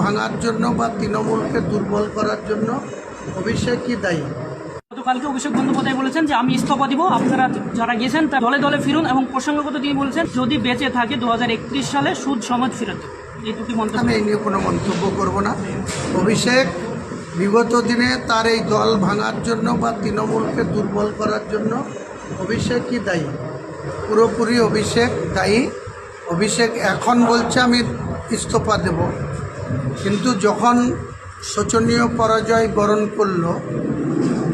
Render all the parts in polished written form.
ভাঙার জন্য বা তৃণমূলকে দুর্বল করার জন্য অভিষেকই দায়ী। গতকালকে অভিষেক বন্দ্যোপাধ্যায় বলেছেন যে আমি ইস্তফা দিব, আপনারা যারা গেছেন তা দলে দলে ফিরুন, এবং প্রসঙ্গগত তিনি বলেছেন যদি বেঁচে থাকে 2031 সালে সুদ সমাজ ফেরত দেবে। এই দুটি মন্তব্য। আমি এই নিয়ে কোনো মন্তব্য করব না। অভিষেক বিগত দিনে তার এই দল ভাঙার জন্য বা তৃণমূলকে দুর্বল করার জন্য অভিষেকই দায়ী, পুরোপুরি অভিষেক দায়ী। অভিষেক এখন বলছে আমি ইস্তফা দেব, কিন্তু যখন শোচনীয় পরাজয় বরণ করলো,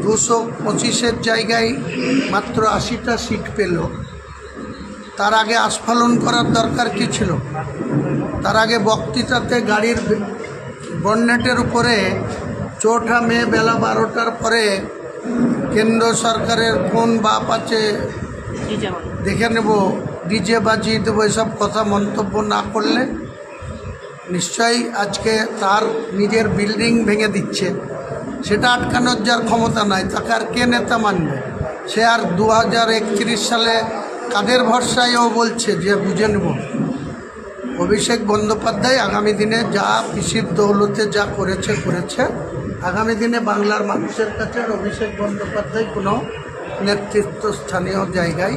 225-এর জায়গায় মাত্র 80টা সিট পেল, তার আগে আস্ফালন করার দরকার কী ছিল? তার আগে বক্তৃতাতে গাড়ির বন্নেটের উপরে 4 মে বেলা 12টার পরে কেন্দ্র সরকারের কোন বাপ আছে দেখে নেব, ডিজে বাজিয়ে দেবো, এসব কথা মন্তব্য না করলে নিশ্চয়ই আজকে তার নিজের বিল্ডিং ভেঙে দিচ্ছে, সেটা আটকানোর যার ক্ষমতা নাই, তাকে আর কে নেতা মানবে? সে আর 2031 সালে কাদের ভরসায় ও বলছে যে বুঝে নেব। অভিষেক বন্দ্যোপাধ্যায় আগামী দিনে যা পিসির দৌলতে যা করেছে, আগামী দিনে বাংলার মানুষের কাছে অভিষেক বন্দ্যোপাধ্যায় কোনো नेतृत्व स्थानीय জায়গায়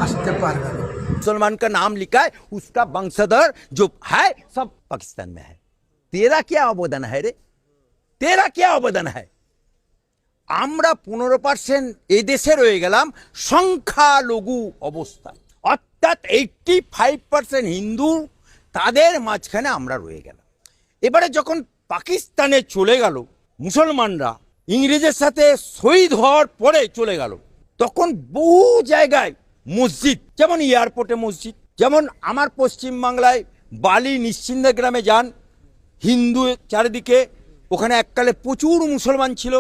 আসতে পারবে না। मुसलमान का नाम लिखा है, उसका वंशधर जो है सब पाकिस्तान में है। तेरा क्या अवदान है रे? तेरा क्या अवदान है? আমরা 15% এই দেশে রয়ে গেলাম সংখ্যালঘু অবস্থায়, অর্থাৎ 85% হিন্দু, তাদের মাঝখানে আমরা রয়ে গেলাম। এবারে যখন পাকিস্তানে চলে গেল মুসলমানরা, ইংরেজের সাথে শহীদ হওয়ার পরে চলে গেল, তখন বহু জায়গায় মসজিদ, যেমন এয়ারপোর্টে মসজিদ, যেমন আমার পশ্চিমবাংলায় বালি নিশ্চিন্দা গ্রামে যান, হিন্দু চারিদিকে, ওখানে এককালে প্রচুর মুসলমান ছিল,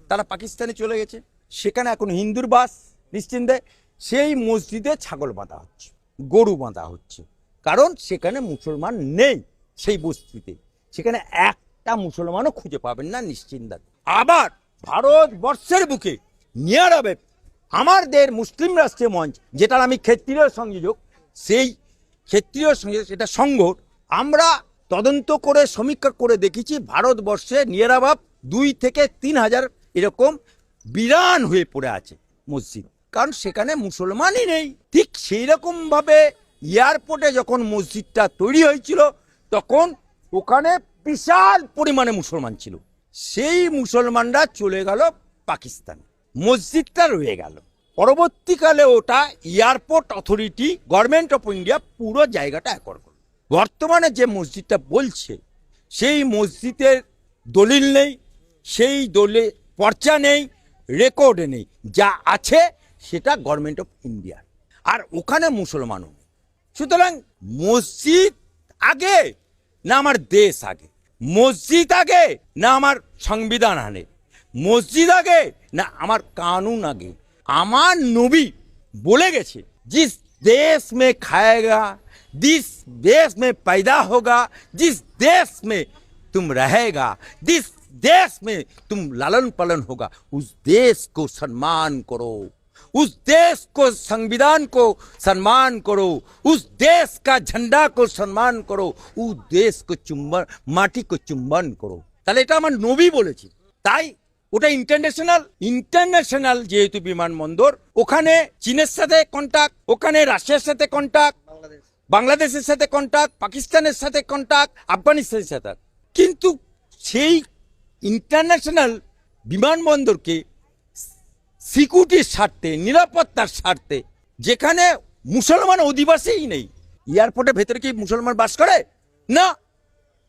তারা পাকিস্তানে চলে গেছে, সেখানে এখন হিন্দুর বাস নিশ্চিন্দে। সেই মসজিদে ছাগল বাঁধা হচ্ছে, গরু বাঁধা হচ্ছে, কারণ সেখানে মুসলমান নেই। সেই বস্তিতে সেখানে একটা মুসলমানও খুঁজে পাবেন না নিশ্চিন্দা। আবার ভারতবর্ষের বুকে নিয়ার অ্যাবাউট আমাদের মুসলিম রাষ্ট্রীয় মঞ্চ, যেটার আমি ক্ষেত্রীয় সংযোজক, সেই ক্ষেত্রীয় সংযোজক, এটা সংঘর, আমরা তদন্ত করে সমীক্ষা করে দেখেছি ভারতবর্ষে নিয়ার অ্যাবাউট 2 থেকে 3 হাজার এরকম বিরান হয়ে পড়ে আছে মসজিদ, কারণ সেখানে মুসলমানই নেই। ঠিক সেই রকমভাবে এয়ারপোর্টে যখন মসজিদটা তৈরি হয়েছিল, তখন ওখানে বিশাল পরিমাণে মুসলমান ছিল, সেই মুসলমানরা চলে গেল পাকিস্তানে, মসজিদটা রয়ে গেল। পরবর্তীকালে ওটা airport authority, government of India পুরো জায়গাটা একর করল। বর্তমানে যে মসজিদটা বলছে, সেই মসজিদের দলিল নেই, সেই দলিল পর্চা নেই, রেকর্ডে নেই, যা আছে সেটা গভর্নমেন্ট অফ ইন্ডিয়া, আর ওখানে মুসলমানও নেই। সুতরাং মসজিদ আগে না আমার দেশ আগে? মসজিদ আগে না আমার সংবিধান আগে? মসজিদ আগে না আমার কানুন আগে? আমার নবী বলে গেছে, जिस देश में खाएगा, जिस देश में पैदा होगा, जिस देश में तुम रहेगा, जिस देश में तुम लालन पालन होगा, उस देश को सम्मान करो, उस देश को, संविधान को सम्मान करो, उस देश का झंडा को सम्मान करो, उस देश को चुम्बन, माटी को चुम्बन करो। তাহলে এটা আমার নবী বলেছে, তাই ওটা ইন্টারন্যাশনাল যেহেতু বিমানবন্দর, ওখানে চীনের সাথে কন্টাক্ট, ওখানে রাশিয়ার সাথে কন্টাক্ট, বাংলাদেশের সাথে কন্টাক্ট, পাকিস্তানের সাথে কন্টাক্ট, আফগানিস্তানের সাথে। কিন্তু সেই ইন্টারন্যাশনাল বিমানবন্দরকে সিকিউরিটির স্বার্থে, নিরাপত্তার স্বার্থে, যেখানে মুসলমান অধিবাসীই নেই, এয়ারপোর্টের ভেতরে কি মুসলমান বাস করে? না,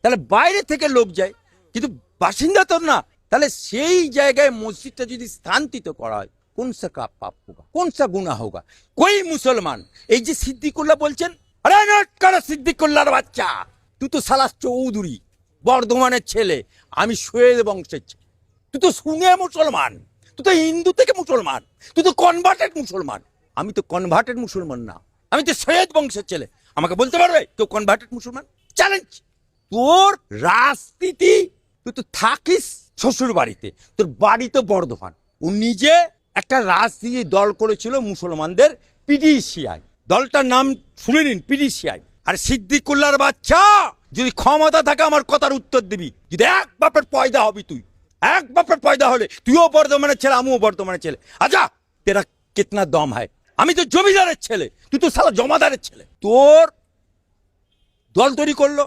তাহলে বাইরে থেকে লোক যায়, কিন্তু বাসিন্দা তো না। তাহলে সেই জায়গায় মসজিদটা যদি স্থানান্তরিত করা হয়, কোন সা পাপ হোগা, কোন সা গুনাহ হোগা? কই মুসলমান, এই যে সিদ্দিকুল্লাহ বলছেন, আরে নট কর সিদ্দিকুল্লাহর বাচ্চা, তুই তো সালা চৌধুরী, বর্ধমানের ছেলে, আমি সৈয়দ বংশের ছেলে, তুই তো শুনে মুসলমান, তুই তো হিন্দু থেকে মুসলমান, তুই তো কনভার্টেড মুসলমান। আমি তো কনভার্টেড মুসলমান না, আমি তো সৈয়দ বংশের ছেলে। আমাকে বলতে পারবে কেউ কনভার্টেড মুসলমান? চ্যালেঞ্জ। তোর রাজনীতি, তুই তো থাকিস শ্বশুর বাড়িতে, তোর বাড়ি তো বর্ধমান। ও নিজে একটা রাজনীতি দল করেছিল মুসলমানদের, পিডিসিআই, দলটার নাম শুনে নিন, পিডিসিআই। আর সিদ্দিকুল্লাহর বাচ্চা যদি ক্ষমতা থাকে আমার কথার উত্তর দিবি। যদি এক বাপের পয়দা হবি তুই, এক বাপের পয়দা হলে তুইও বর্ধমানের ছেলে, আমিও বর্ধমানের ছেলে। আচ্ছা তেরা কিতনা দম হয়? আমি তো জমিদারের ছেলে, তুই তো সালা জমাদারের ছেলে। তোর দল তৈরি করলো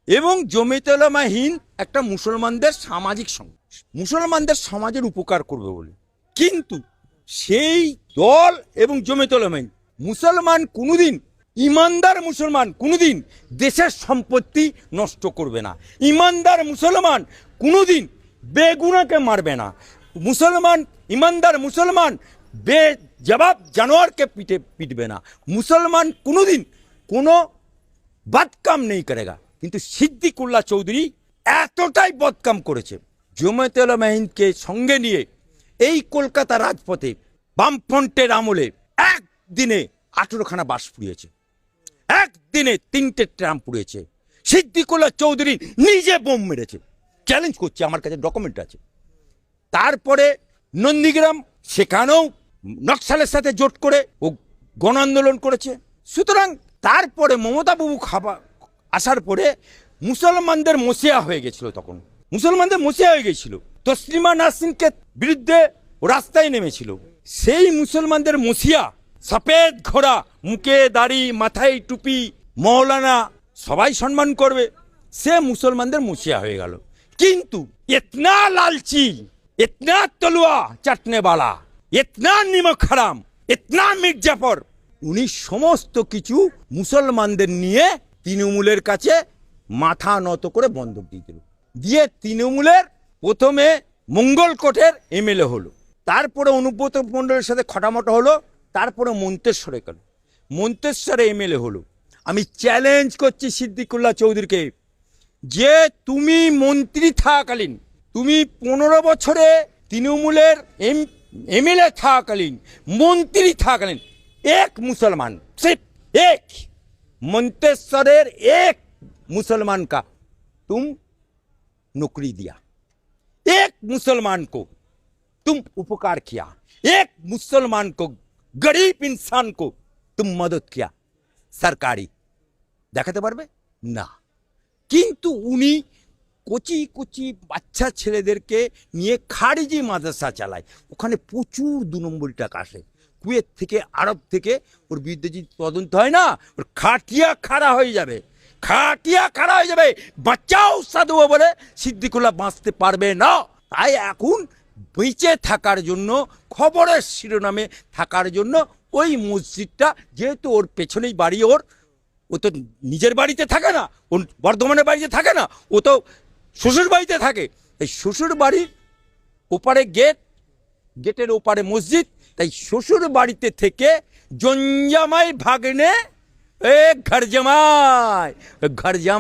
এবং জমিয়তে উলামা হিন্দ একটা মুসলমানদের সামাজিক সংগঠন, মুসলমানদের সমাজের উপকার করবে বলে। কিন্তু সেই দল এবং জমিয়তে উলামা হিন্দ, মুসলমান কোনোদিন, ইমানদার মুসলমান কোনোদিন দেশের সম্পত্তি নষ্ট করবে না। ইমানদার মুসলমান কোনোদিন বেগুনাকে মারবে না। মুসলমান, ইমানদার মুসলমান বেজবাব জানোয়ারকে পিটবে না। মুসলমান কোনোদিন কোনো বদকাম নেই করেগা। কিন্তু সিদ্দিকুল্লাহ চৌধুরী এতটাই বদকাম করেছে, জমিয়তে উলামা হিন্দকে সঙ্গে নিয়ে এই কলকাতা রাজপথে বামফ্রন্টের আমলে একদিনে 18খানা বাস পুড়িয়েছে, একদিনে 3টে ট্রাম পুড়িয়েছে। সিদ্দিকুল্লাহ চৌধুরী নিজে বোম মেরেছে, চ্যালেঞ্জ করছে, আমার কাছে ডকুমেন্ট আছে। তারপরে নন্দীগ্রাম, সেখানেও নকশালের সাথে জোট করে ও গণ আন্দোলন করেছে। সুতরাং তারপরে মমতা বাবু আসার পরে মুসলমানদের মসিয়া হয়ে গেছিল, তখন মুসলমানদের মসিয়া হয়ে গেছিল। তসলিমা নাসরিনকে বিরুদ্ধে রাস্তায় নেমেছিল। সেই মুসলমানদের মসিয়া, সফেদ ঘোড়া, মুখে দাড়ি, মাথায় টুপি, মৌলানা, সবাই সম্মান করবে, সে মুসলমানদের মসিয়া হয়ে গেল। কিন্তু ইতনা লালচি, ইতনা তলুয়া চাটনেওয়ালা, ইতনা নিমক হারাম, ইতনা মির্জাফর, উনি সমস্ত কিছু মুসলমানদের নিয়ে তৃণমূলের কাছে মাথা নত করে বন্ধক দিয়ে দিল। দিয়ে তৃণমূলের প্রথমে মঙ্গলকোটের এমএলএ হলো, তারপরে অনুব্রত মণ্ডলের সাথে খটামটা হলো, তারপরে মন্তেশ্বরে গেল, মন্তেশ্বরে এমএলএ হলো। আমি চ্যালেঞ্জ করছি সিদ্দিকুল্লাহ চৌধুরীকে, যে তুমি মন্ত্রী থাকাকালীন, তুমি 15 বছরে তৃণমূলের এমএলএ থাকাকালীন, মন্ত্রী থাকাকালীন, এক মুসলমান, सिर्फ एक मंतेश्वरेर एक मुसलमान का तुम नौकरी दिया, एक मुसलमान को तुम उपकार किया, एक मुसलमान को, गरीब इंसान को तुम मदद किया। सरकारी দেখাতে পারবে না। কিন্তু উনি কচি কচি বাচ্চা ছেলেদেরকে নিয়ে খারিজি মাদ্রাসা চালায়, ওখানে প্রচুর 2 নম্বরি টাকা আসে। কুয়েত থেকে, আরব থেকে ওর বিরুদ্ধে যদি তদন্ত হয় না, ওর খাটিয়া খাড়া হয়ে যাবে, খাটিয়া খাড়া হয়ে যাবে। বাঁচাও সাধু বলে সিদ্দিকুল্লাহ বাঁচতে পারবে না। তাই এখন বেঁচে থাকার জন্য, খবরের শিরোনামে থাকার জন্য ওই মসজিদটা, যেহেতু ওর পেছনেই বাড়ি, ও তো নিজের বাড়িতে থাকে না, ও বর্ধমানের বাড়িতে থাকে না, ও তো শ্বশুর বাড়িতে থাকে। এই শ্বশুর বাড়ির ওপারে গেট, গেটের ওপারে মসজিদ। তাই শ্বশুর বাড়িতে থেকে জঞ্জামাই ভাগ্নে, ঘর জামাই, ঘর জামাই।